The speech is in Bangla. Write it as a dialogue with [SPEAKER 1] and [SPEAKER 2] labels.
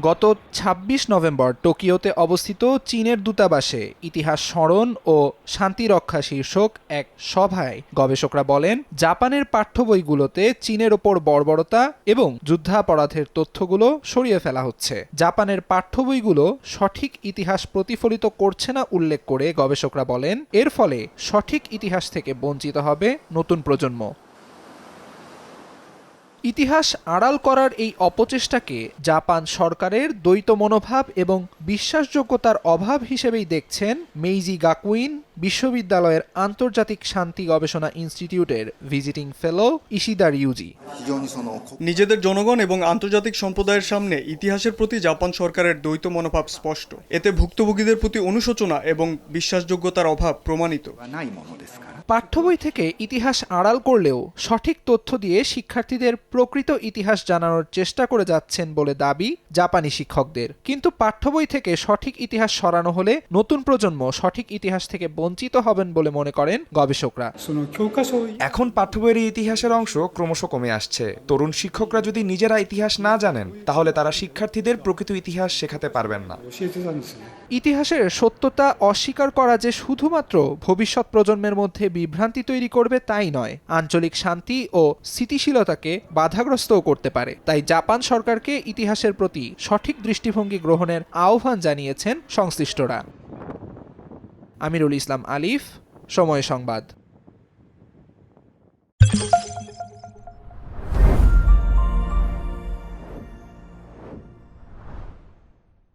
[SPEAKER 1] গত ২৬ নভেম্বর টোকিওতে অবস্থিত চীনের দূতাবাসে ইতিহাস স্মরণ ও শান্তিরক্ষা শীর্ষক এক সভায় গবেষকরা বলেন, জাপানের পাঠ্য বইগুলোতে চীনের ওপর বর্বরতা এবং যুদ্ধাপরাধের তথ্যগুলো সরিয়ে ফেলা হচ্ছে। জাপানের পাঠ্য বইগুলো সঠিক ইতিহাস প্রতিফলিত করছে না উল্লেখ করে গবেষকরা বলেন, এর ফলে সঠিক ইতিহাস থেকে বঞ্চিত হবে নতুন প্রজন্ম। ইতিহাস আড়াল করার এই অপচেষ্টাকে জাপান সরকারের দ্বৈত মনোভাব এবং বিশ্বাসযোগ্যতার অভাব হিসেবেই দেখছেন মেইজি গাকুইন বিশ্ববিদ্যালয়ের আন্তর্জাতিক শান্তি গবেষণা ইনস্টিটিউটের ভিজিটিং ফেলো ইশিদা রিউজি।
[SPEAKER 2] নিজেদের জনগণ এবং আন্তর্জাতিক সম্প্রদায়ের সামনে ইতিহাসের প্রতি জাপান সরকারের দ্বৈত মনোভাব স্পষ্ট। এতে ভুক্তভোগীদের প্রতি অনুশোচনা এবং বিশ্বাসযোগ্যতার অভাব প্রমাণিত।
[SPEAKER 1] পাঠ্য বই থেকে ইতিহাস আড়াল করলেও সঠিক তথ্য দিয়ে শিক্ষার্থীদের প্রকৃত ইতিহাস জানানোর চেষ্টা করে যাচ্ছেন বলে দাবি জাপানি শিক্ষকদের। কিন্তু পাঠ্য বই থেকে সঠিক ইতিহাস সরানো হলে নতুন প্রজন্ম সঠিক ইতিহাস থেকে বঞ্চিত হবেন বলে মনে করেন গবেষকরা।
[SPEAKER 3] এখন পাঠ্য বইয়ের ইতিহাসের অংশ ক্রমশ কমে আসছে। তরুণ শিক্ষকরা যদি নিজেরা ইতিহাস না জানেন, তাহলে তারা শিক্ষার্থীদের প্রকৃত ইতিহাস শেখাতে পারবেন না।
[SPEAKER 1] ইতিহাসের সত্যতা অস্বীকার করা যে শুধুমাত্র ভবিষ্যৎ প্রজন্মের মধ্যে বিভ্রান্তি তৈরি করবে তাই নয়, আঞ্চলিক শান্তি ও স্থিতিশীলতাকে বাধাগ্রস্তও করতে পারে। তাই জাপান সরকারকে ইতিহাসের প্রতি সঠিক দৃষ্টিভঙ্গি গ্রহণের আহ্বান জানিয়েছেন সংশ্লিষ্টরা। আমিরুল ইসলাম আলিফ, সময় সংবাদ।